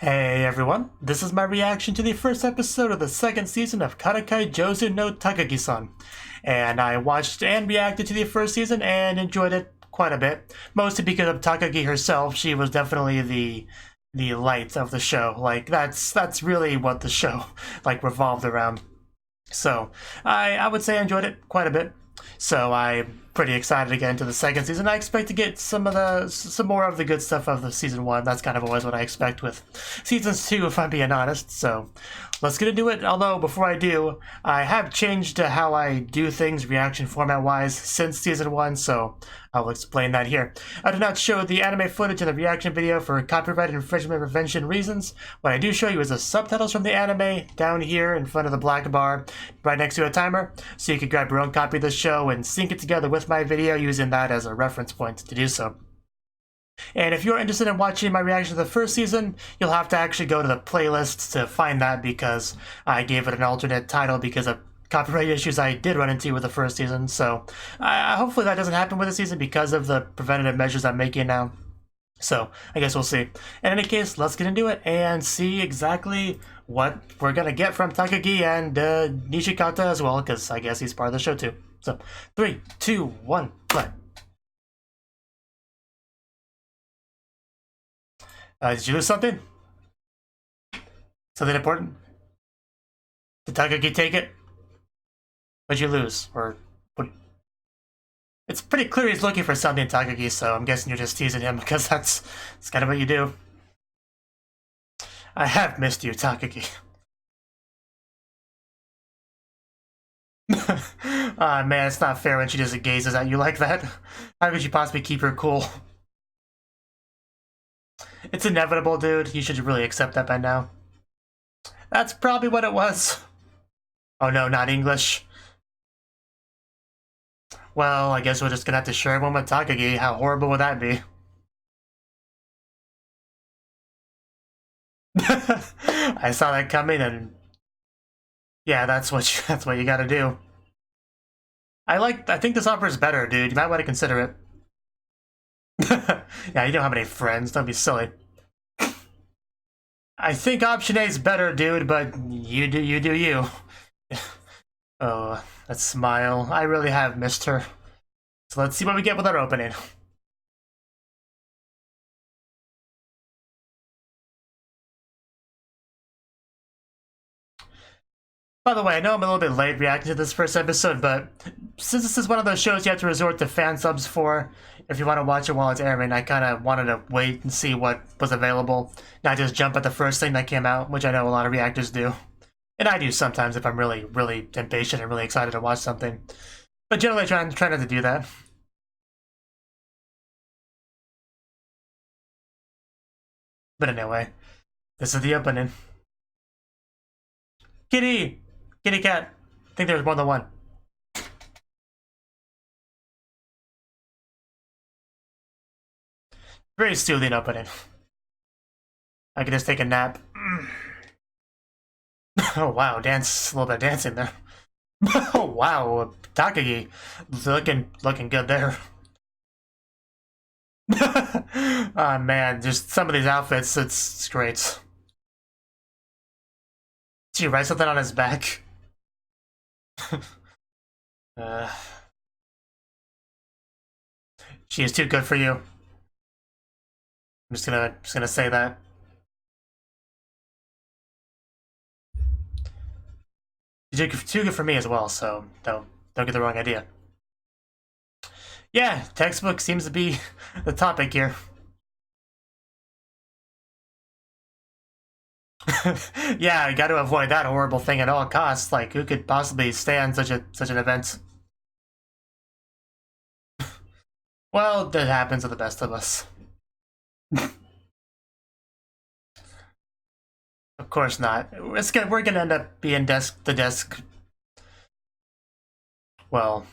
Hey everyone, this is my reaction to the first episode of the second season of Karakai Jouzu no Takagi-san. And I watched and reacted to the first season and enjoyed it quite a bit. Mostly because of Takagi herself. She was definitely the light of the show. Like that's really what the show revolved around. So I would say I enjoyed it quite a bit. So I'm pretty excited to get into the second season. I expect to get some more of the good stuff of the season one. That's kind of always what I expect with seasons two, if I'm being honest. So let's get into it. Although before I do, I have changed how I do things reaction format wise since season one, so I'll explain that here. I do not show the anime footage in the reaction video for copyright infringement prevention reasons. What I do show you is the subtitles from the anime down here in front of the black bar right next to a timer, so you can grab your own copy of the show and sync it together with my video using that as a reference point to do so. And if you're interested in watching my reaction to the first season, you'll have to actually go to the playlist to find that, because I gave it an alternate title because of copyright issues I did run into with the first season. So hopefully that doesn't happen with the season because of the preventative measures I'm making now. So I guess we'll see. In any case, let's get into it and see exactly what we're gonna get from Takagi and Nishikata as well, because I guess he's part of the show too. So 3, 2, 1, play. Did you lose something? Something important? Did Takagi take it? What'd you lose? Or what? It's pretty clear he's looking for something, Takagi, so I'm guessing you're just teasing him because that's kind of what you do. I have missed you, Takagi. Ah, man, it's not fair when she just gazes at you like that. How could you possibly keep her cool? It's inevitable, dude. You should really accept that by now. That's probably what it was. Oh no, not English. Well, I guess we're just gonna have to share one with Takagi. How horrible would that be? I saw that coming, and yeah, that's what you gotta do. I think this offer is better, dude. You might want to consider it. Yeah, you don't have any friends. Don't be silly. I think option A is better, dude, but you do you. Oh, that smile. I really have missed her. So let's see what we get with our opening. By the way, I know I'm a little bit late reacting to this first episode, but since this is one of those shows you have to resort to fan subs for, if you want to watch it while it's airing, I kind of wanted to wait and see what was available, not just jump at the first thing that came out, which I know a lot of reactors do. And I do sometimes if I'm really, really impatient and really excited to watch something. But generally I try not to do that. But anyway, this is the opening. Kitty! Kitty cat. I think there's more than one. Very soothing opening. I can just take a nap. Oh wow, dance, a little bit of dancing there. Oh wow, Takagi looking good there. Oh man, just some of these outfits, it's great. Did you write something on his back? She is too good for you. I'm just gonna say that. She's too good for me as well, so don't get the wrong idea. Yeah, textbook seems to be the topic here. Yeah, you got to avoid that horrible thing at all costs. Like, who could possibly stand such an event? Well, that happens to the best of us. Of course not. We're gonna end up being the desk. Well.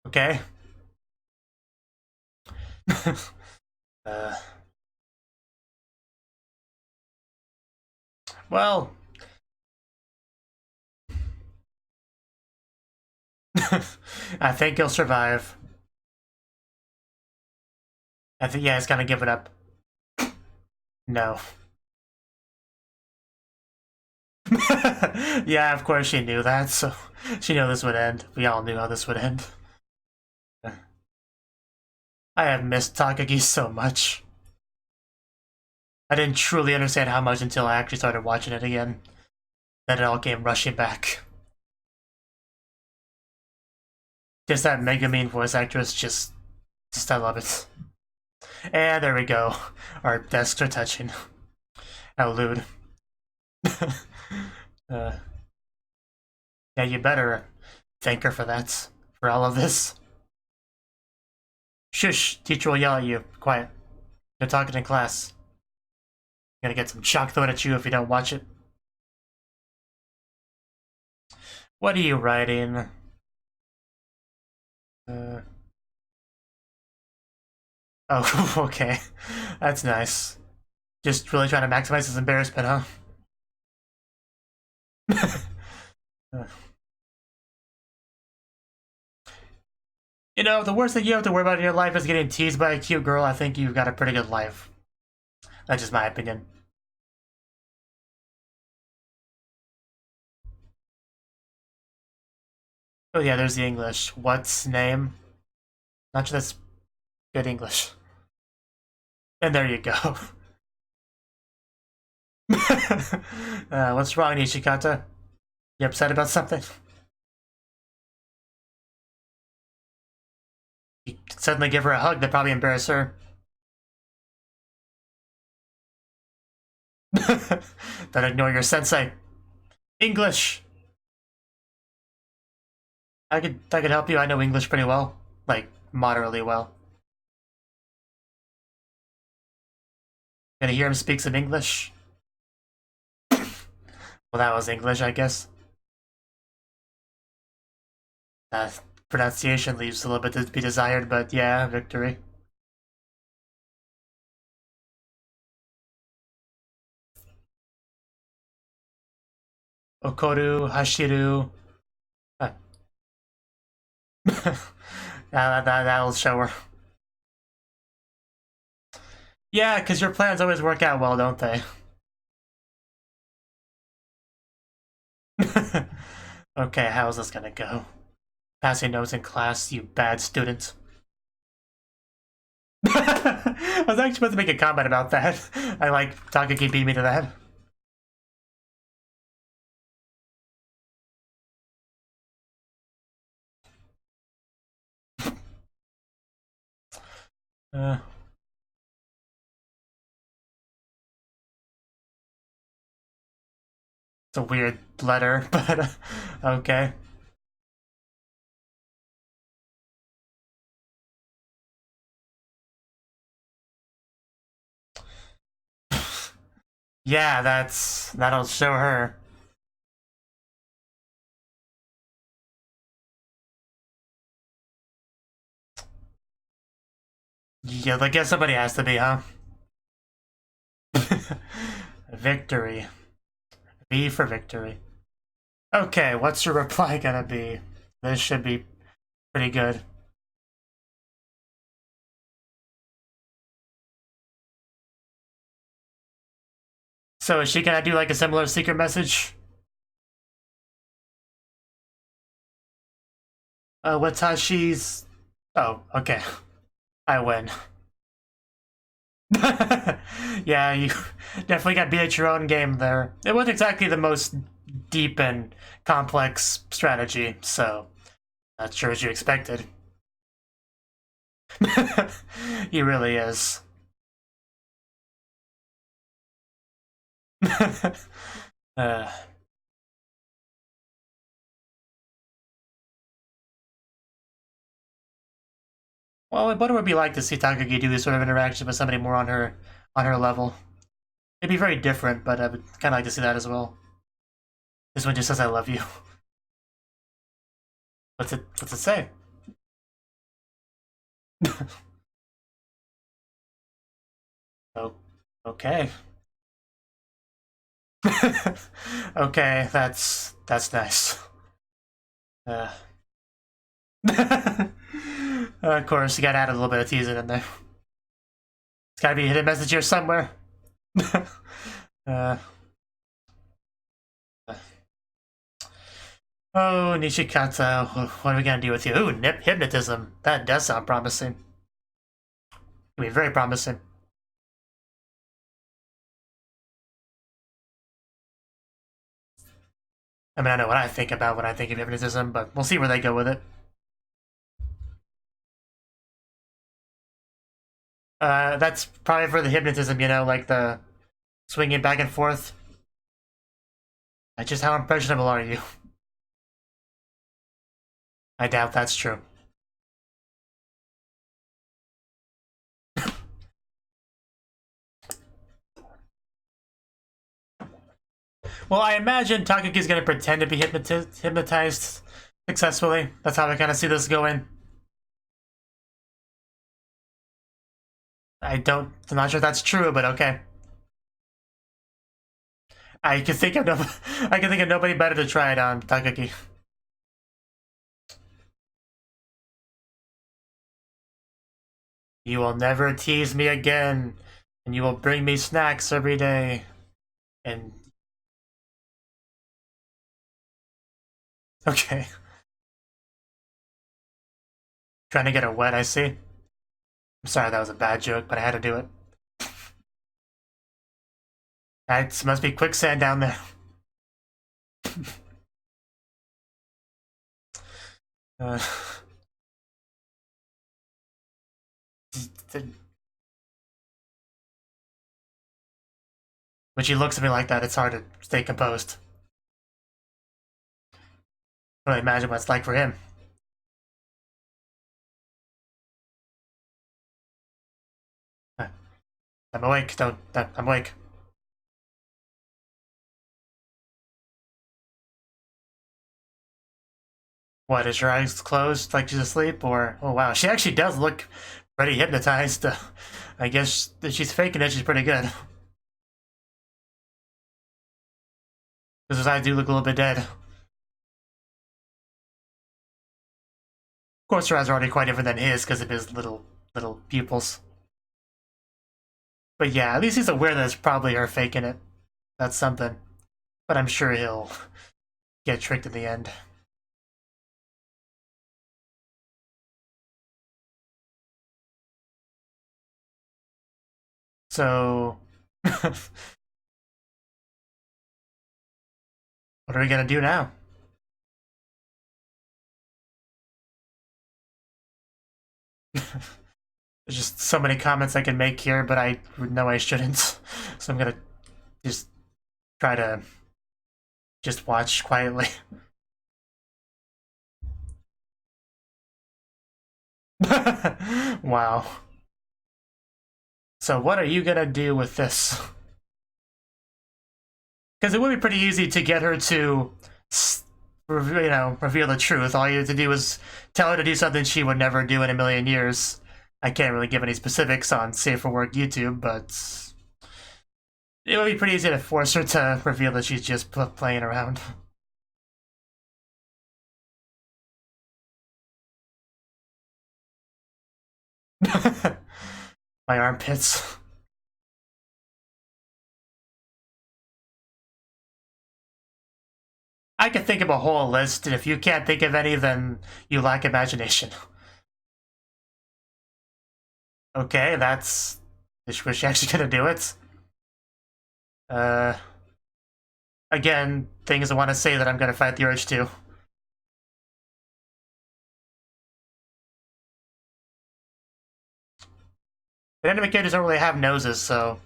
Okay. Well. I think he'll survive. I think, yeah, it's kind of given up. No. Yeah, of course she knew that, so she knew this would end. We all knew how this would end. I have missed Takagi so much. I didn't truly understand how much until I actually started watching it again. Then it all came rushing back. Just that Megumin voice actress, just I love it. And there we go. Our desks are touching. How lewd. Yeah, you better thank her for that. For all of this. Shush, teacher will yell at you. Quiet. You're talking in class. You're gonna get some chalk thrown at you if you don't watch it. What are you writing? Oh, okay. That's nice. Just really trying to maximize his embarrassment, huh? You know, the worst thing you have to worry about in your life is getting teased by a cute girl. I think you've got a pretty good life. That's just my opinion. Oh yeah, there's the English. What's name? Not sure that's good English. And there you go. What's wrong, Nishikata? You upset about something? You suddenly give her a hug, that'd probably embarrass her. Don't ignore your sensei. English! I could help you. I know English pretty well. Like, moderately well. Gonna hear him speak some English? Well, that was English, I guess. Pronunciation leaves a little bit to be desired, but yeah, victory. Okoru, Hashiru. That'll show her. Yeah, because your plans always work out well, don't they? Okay, how's this gonna go? Passing notes in class, you bad student. I was actually supposed to make a comment about that. I like Takagi beat me to that. It's a weird letter, but okay. Yeah, that'll show her. Yeah, I guess somebody has to be, huh? Victory. V for victory. Okay, what's your reply gonna be? This should be pretty good. So is she gonna do like a similar secret message? Watashi's... Oh, okay. I win. Yeah, you definitely got beat at your own game there. It wasn't exactly the most deep and complex strategy, so not sure as you expected. He really is. uh, well, what it would be like to see Takagi do this sort of interaction with somebody more on her level. It'd be very different, but I would kind of like to see that as well. This one just says "I love you." What's it say? Oh, okay. Okay, that's nice. Of course, you gotta add a little bit of teasing in there. It's gotta be a hidden message here somewhere. Oh, Nishikata, what are we gonna do with you? Ooh, Hypnotism. That does sound promising. I mean, very promising. I mean, I know what I think about when I think of Hypnotism, but we'll see where they go with it. That's probably for the Hypnotism, you know, like the swinging back and forth. Just how impressionable are you? I doubt that's true. Well, I imagine Takagi's gonna pretend to be hypnotized successfully. That's how I kind of see this going. I'm not sure if that's true, but okay. I can think of nobody better to try it on Takagi. You will never tease me again, and you will bring me snacks every day. And okay. Trying to get her wet, I see. I'm sorry, that was a bad joke, but I had to do it. It must be quicksand down there. When she looks at me like that, it's hard to stay composed. I don't imagine what it's like for him. I'm awake. I'm awake. What, is your eyes closed like she's asleep? Or, oh wow, she actually does look pretty hypnotized. I guess if she's faking it, she's pretty good. Because his eyes do look a little bit dead. Of course, her eyes are already quite different than his because of his little pupils. But yeah, at least he's aware that it's probably her faking it. That's something. But I'm sure he'll get tricked in the end. So... what are we gonna do now? There's just so many comments I can make here, but I know I shouldn't. So I'm gonna just try to just watch quietly. Wow. So what are you gonna do with this? Because it would be pretty easy to get her to, reveal the truth. All you have to do is tell her to do something she would never do in a million years. I can't really give any specifics on Safe for Work YouTube, but it would be pretty easy to force her to reveal that she's just playing around. My armpits. I could think of a whole list, and if you can't think of any, then you lack imagination. Okay, that's... Was she actually gonna do it? Again, things I want to say that I'm gonna fight the urge to. The anime characters don't really have noses, so...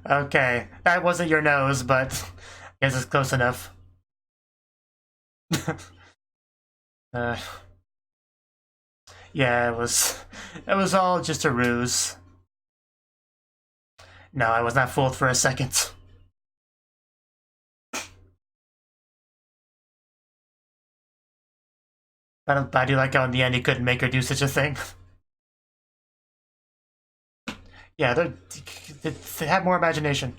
Okay, that wasn't your nose, but I guess it's close enough. Yeah, it was all just a ruse. No, I was not fooled for a second. But I do like how in the end he couldn't make her do such a thing. Yeah, they have more imagination.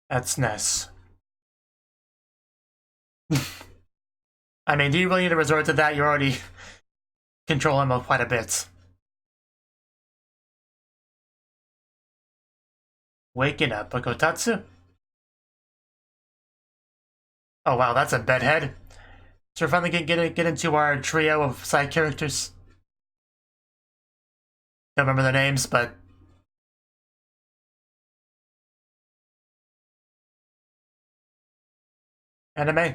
That's nice. I mean, do you really need to resort to that? You're already controlling him quite a bit. Waking up, Okotatsu? Oh wow, that's a bedhead. So we're finally gonna get into our trio of side characters. Don't remember their names, but anime.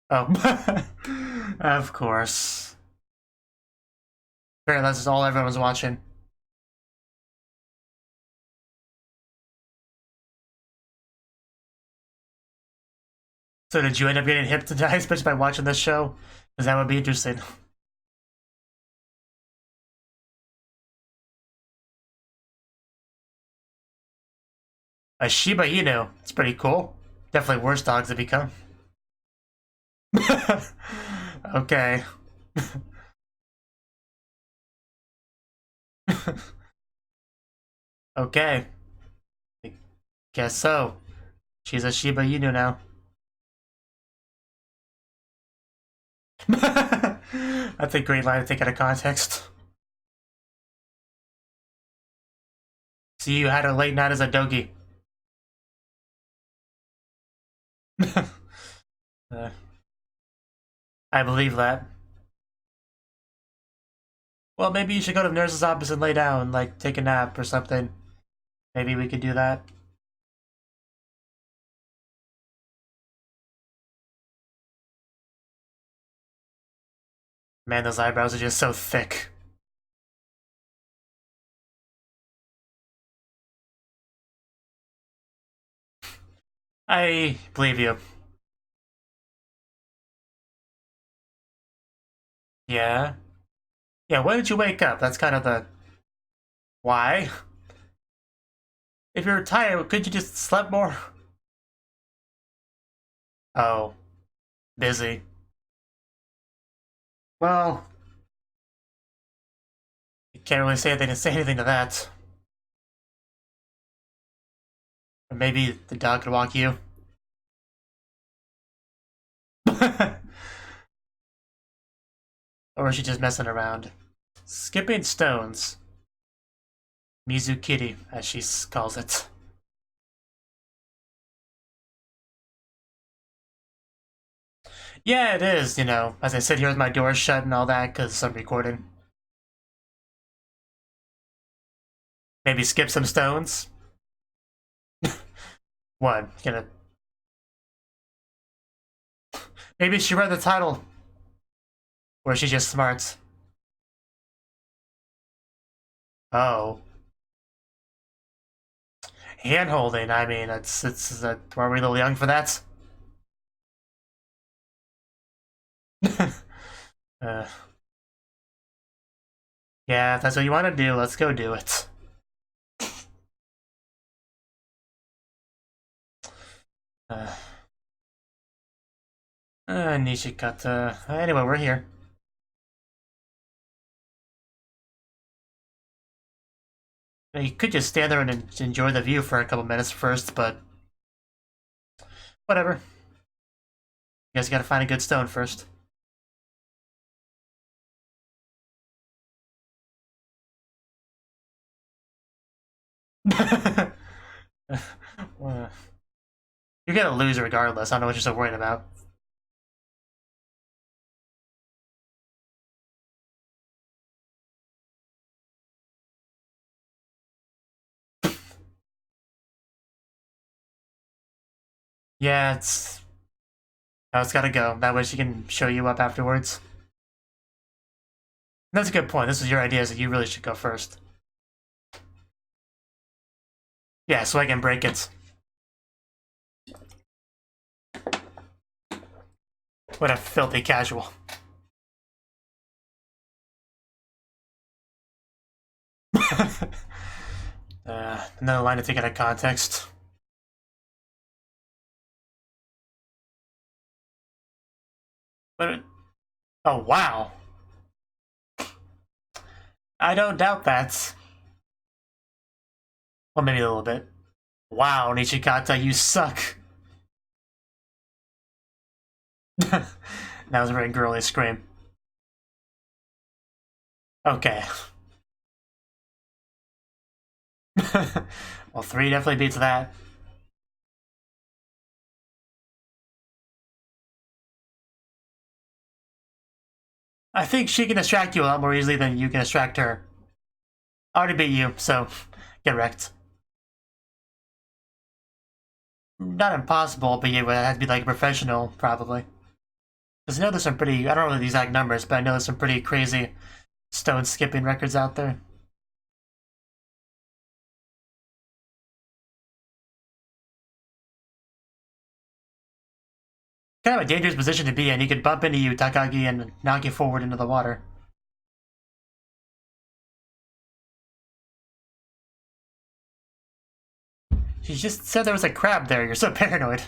Oh, of course. Apparently, that's all everyone was watching. So did you end up getting hypnotized just by watching this show? Because that would be interesting. A Shiba Inu. It's pretty cool. Definitely worse dogs to become. Okay. Okay. I guess so. She's a Shiba Inu now. That's a great line to take out of context. See, you had a late night as a dogi. I believe that. Well, maybe you should go to the nurse's office and lay down, like take a nap or something. Maybe we could do that. Man, those eyebrows are just so thick. I believe you. Yeah? Yeah, when did you wake up? That's kind of the... Why? If you're tired, could you just slept more? Oh. Busy. Well... You can't really say anything to that. Or maybe the dog could walk you. Or is she just messing around? Skipping stones. Mizukiri, as she calls it. Yeah, it is, you know, as I sit here with my door shut and all that, because I'm recording. Maybe skip some stones? What? Gonna... Maybe she read the title. Or is she just smart? Oh. Hand-holding, I mean, are we a little young for that? uh, yeah, if that's what you want to do, let's go do it. Nishikata. Anyway, we're here. You could just stand there and enjoy the view for a couple minutes first, but... Whatever. You guys gotta find a good stone first. You're gonna lose regardless. I don't know what you're so worried about. Yeah, it's... Oh, it's gotta go. That way she can show you up afterwards. That's a good point. This is your idea, so you really should go first. Yeah, so I can break it. What a filthy casual. Another line to take out of context. But oh wow. I don't doubt that. Well, maybe a little bit. Wow, Nishikata, you suck. That was a very girly scream. Okay. Well, 3 definitely beats that. I think she can distract you a lot more easily than you can distract her. I already beat you, so get wrecked. Not impossible, but you would have to be like a professional, probably. Because I know there's some pretty, I don't know the exact numbers, but I know there's some pretty crazy stone skipping records out there. Kind of a dangerous position to be in. He could bump into you, Takagi, and knock you forward into the water. She just said there was a crab there. You're so paranoid.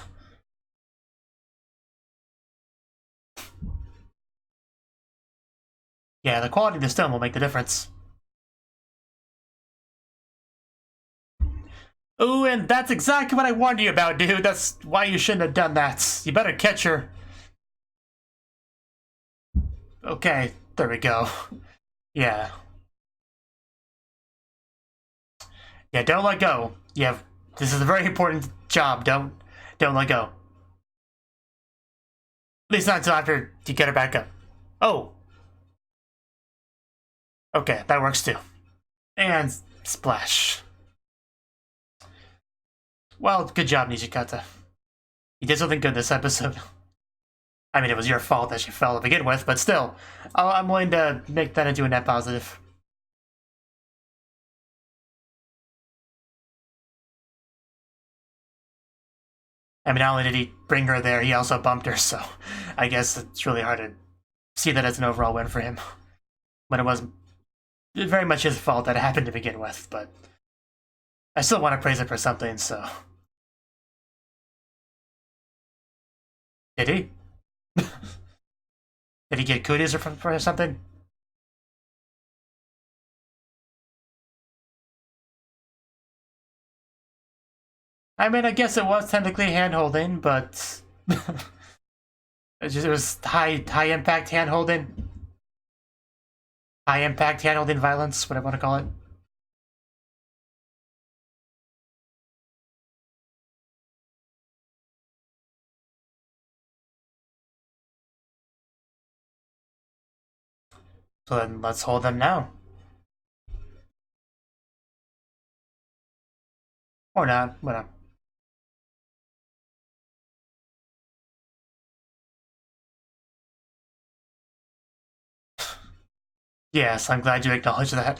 Yeah, the quality of the stone will make the difference. Ooh, and that's exactly what I warned you about, dude. That's why you shouldn't have done that. You better catch her. Okay, there we go. Yeah. Yeah, don't let go. Yeah, this is a very important job. Don't let go. At least not until after you get her back up. Oh. Okay, that works too. And splash. Well, good job, Nijikata. You did something good this episode. I mean, it was your fault that she fell to begin with, but still, I'm willing to make that into a net positive. I mean, not only did he bring her there, he also bumped her, so I guess it's really hard to see that as an overall win for him. When it was very much his fault that it happened to begin with, but I still want to praise him for something, so. Did he? Did he get cooties or for something? I mean, I guess it was technically hand-holding, but it was high impact hand-holding. High impact hand-holding violence, what I want to call it. So then let's hold them now. Or not, whatever. Yes, I'm glad you acknowledged that.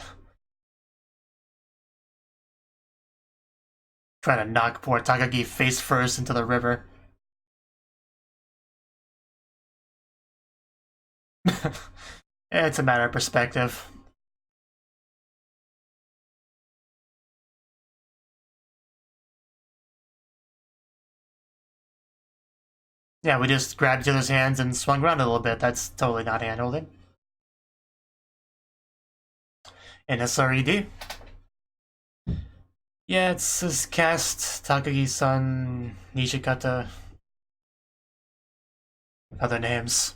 Trying to knock poor Takagi face first into the river. It's a matter of perspective. Yeah, we just grabbed each other's hands and swung around a little bit. That's totally not hand-holding. And SRED. Yeah, it's his cast, Takagi-san, Nishikata, other names.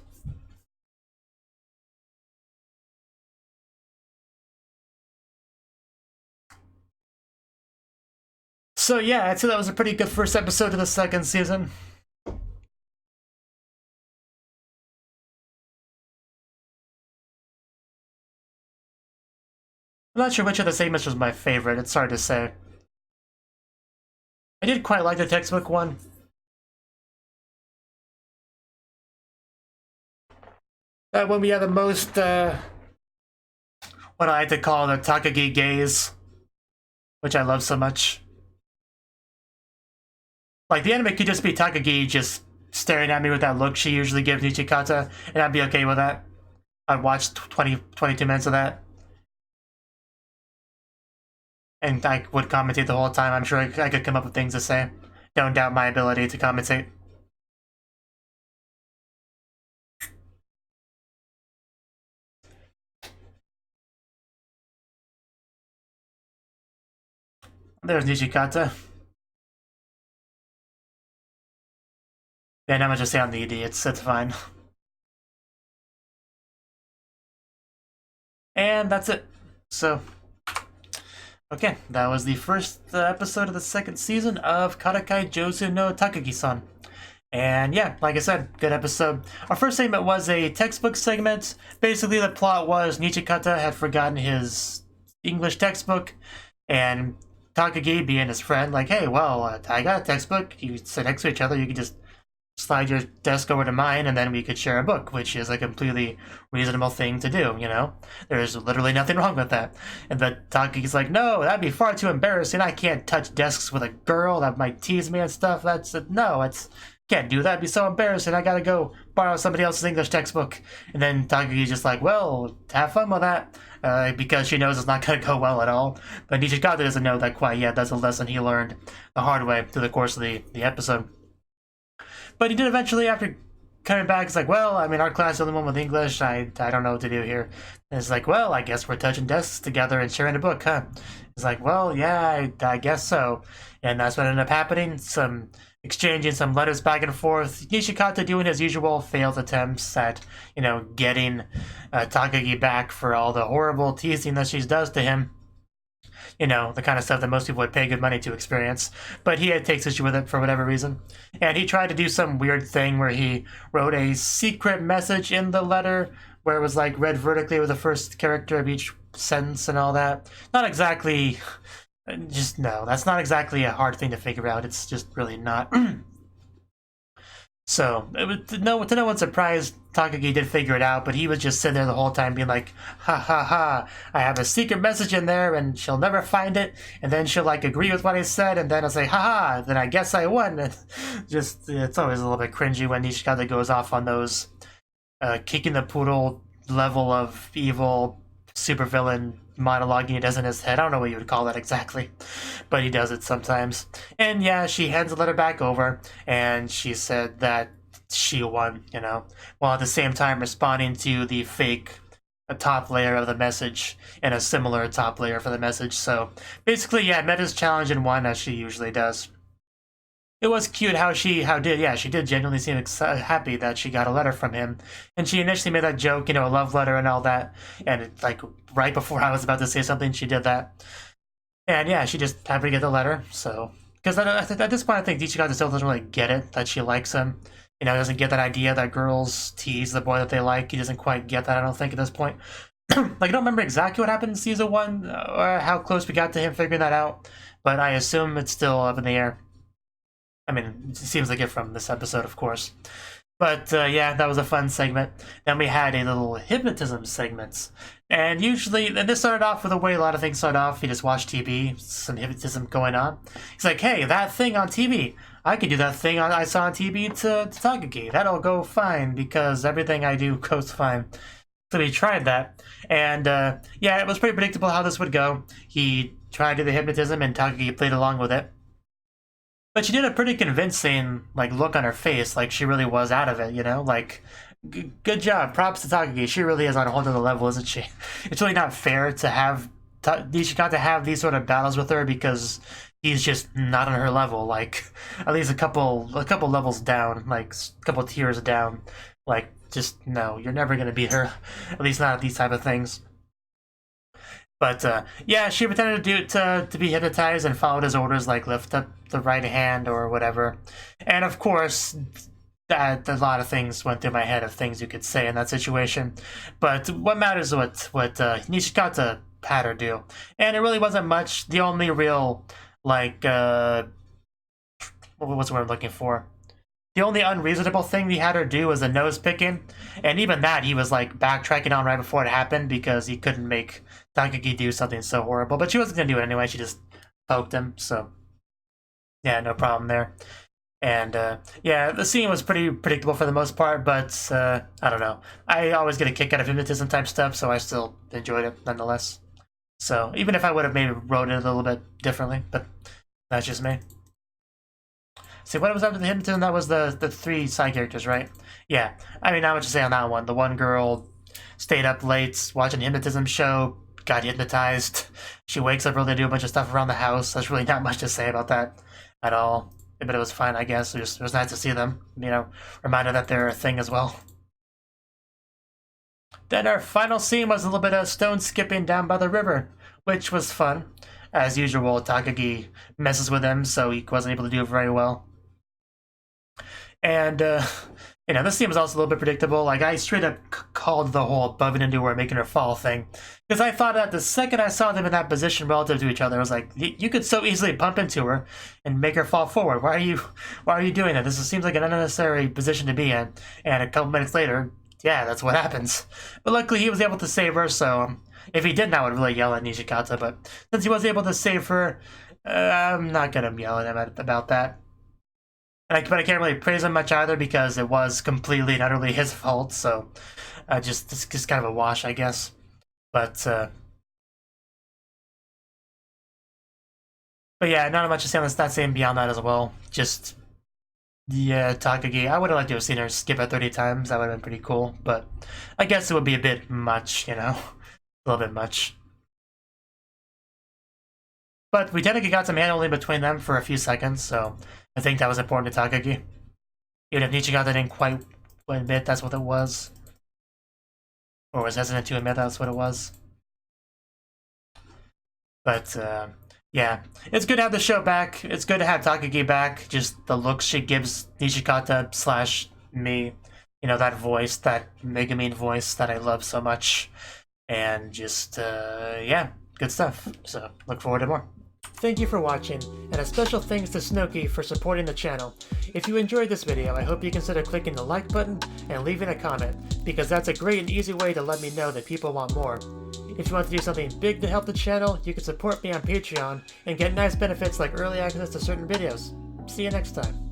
So yeah, I'd say that was a pretty good first episode of the second season. I'm not sure which of the segments was my favorite, it's hard to say. I did quite like the textbook one. That one we had the most, what I like to call the Takagi gaze, which I love so much. Like, the anime could just be Takagi just staring at me with that look she usually gives Nichikata, and I'd be okay with that. I'd watch 22 minutes of that. And I would commentate the whole time. I'm sure I could come up with things to say. Don't doubt my ability to commentate. There's Nishikata. Yeah, not much to say on the ED. It's fine. And that's it. So, okay, that was the first episode of the second season of Karakai Jouzu no Takagi-san. And yeah, like I said, good episode. Our first segment was a textbook segment. Basically, the plot was Nichikata had forgotten his English textbook, and Takagi, being his friend, like, hey, well, I got a textbook. You sit next to each other. You can just slide your desk over to mine, and then we could share a book, which is a completely reasonable thing to do, you know? There's literally nothing wrong with that. And but Takagi's like, no, that'd be far too embarrassing. I can't touch desks with a girl that might tease me and stuff. Can't do that. It'd be so embarrassing. I gotta go borrow somebody else's English textbook. And then Takagi's just like, well, have fun with that. Because she knows it's not gonna go well at all. But Nishikata doesn't know that quite yet. That's a lesson he learned the hard way through the course of the episode. But he did eventually, after coming back, it's like, well, I mean, our class is the only one with English. I don't know what to do here. And it's like, well, I guess we're touching desks together and sharing a book, huh? It's like, well, yeah, I guess so. And that's what ended up happening. Some exchanging some letters back and forth. Nishikata doing his usual failed attempts at, getting Takagi back for all the horrible teasing that she does to him. The kind of stuff that most people would pay good money to experience. But he takes issue with it for whatever reason. And he tried to do some weird thing where he wrote a secret message in the letter where it was like read vertically with the first character of each sentence and all that. Not exactly... no, that's not exactly a hard thing to figure out. It's just really not. So, to no one's surprise, Takagi did figure it out, but he was just sitting there the whole time being like, ha ha ha, I have a secret message in there and she'll never find it, and then she'll agree with what I said, and then I'll say, ha ha, then I guess I won. And it's always a little bit cringy when Nishikata goes off on those kicking the poodle level of evil supervillain monologuing he does in his head. I don't know what you would call that exactly, but he does it sometimes. And yeah, she hands the letter back over, and she said that she won, while at the same time responding to the fake top layer of the message and a similar top layer for the message. So basically, yeah, met his challenge and won, as she usually does. It was cute she did genuinely seem happy that she got a letter from him. And she initially made that joke, a love letter and all that. And right before I was about to say something, she did that. And yeah, she just happened to get the letter, so... Because at this point, I think Nishikata still doesn't really get it, that she likes him. He doesn't get that idea that girls tease the boy that they like. He doesn't quite get that, I don't think, at this point. I don't remember exactly what happened in Season 1, or how close we got to him figuring that out. But I assume it's still up in the air. I mean, it seems like it from this episode, of course. But yeah, that was a fun segment. Then we had a little hypnotism segment. And this started off with the way a lot of things start off. You just watch TV, some hypnotism going on. He's like, hey, that thing on TV, I could do that thing I saw on TV to Takagi. That'll go fine, because everything I do goes fine. So he tried that. And yeah, it was pretty predictable how this would go. He tried to do the hypnotism, and Takagi played along with it. But she did a pretty convincing, look on her face, she really was out of it, good job, props to Takagi. She really is on a whole other level, isn't she? It's really not fair to have Nishikata to have these sort of battles with her, because he's just not on her level, at least a couple levels down, a couple tiers down. Just, no, you're never gonna beat her, at least not at these type of things. But yeah, she pretended to be hypnotized and followed his orders, lift up the right hand or whatever. And of course, a lot of things went through my head of things you could say in that situation. But what matters is what Nishikata had her do. And it really wasn't much. The only real, what's the word I'm looking for? The only unreasonable thing he had her do was the nose picking. And even that, he was backtracking on right before it happened, because he couldn't make Takagi do something so horrible. But she wasn't going to do it anyway. She just poked him. So yeah, no problem there. And yeah, the scene was pretty predictable for the most part. But I don't know. I always get a kick out of hypnotism type stuff, so I still enjoyed it nonetheless. So even if I would have maybe wrote it a little bit differently. But that's just me. See, what was after the hypnotism? That was the three side characters, right? Yeah. I mean, not much to say on that one. The one girl stayed up late watching a hypnotism show, got hypnotized. She wakes up early to do a bunch of stuff around the house. There's really not much to say about that at all. But it was fine, I guess. It was nice to see them, you know, reminded that they're a thing as well. Then our final scene was a little bit of stone skipping down by the river, which was fun. As usual, Takagi messes with him, so he wasn't able to do it very well. And, you know, this scene was also a little bit predictable. Like, I straight up called the whole bumping into her, making her fall thing. Because I thought that the second I saw them in that position relative to each other, I was like, you could so easily bump into her and make her fall forward. Why are you doing that? This seems like an unnecessary position to be in. And a couple minutes later, yeah, that's what happens. But luckily he was able to save her, so if he didn't, I would really yell at Nishikata. But since he was able to save her, I'm not going to yell at him about that. But I can't really praise him much either because it was completely and utterly his fault, so it's just kind of a wash, I guess. But yeah, not much to say on this, not saying beyond that as well. Just, yeah, Takagi, I would have liked to have seen her skip it 30 times, that would have been pretty cool, but I guess it would be a bit much, you know, a little bit much. But we technically got some hand-holding between them for a few seconds, so I think that was important to Takagi. Even if Nishikata didn't quite admit that's what it was. Or was hesitant to admit that's what it was. But, yeah. It's good to have the show back. It's good to have Takagi back. Just the looks she gives Nishikata / me. You know, that voice, that Megumin voice that I love so much. And just, yeah, good stuff. So, look forward to more. Thank you for watching, and a special thanks to Cnouki for supporting the channel. If you enjoyed this video, I hope you consider clicking the like button and leaving a comment, because that's a great and easy way to let me know that people want more. If you want to do something big to help the channel, you can support me on Patreon and get nice benefits like early access to certain videos. See you next time.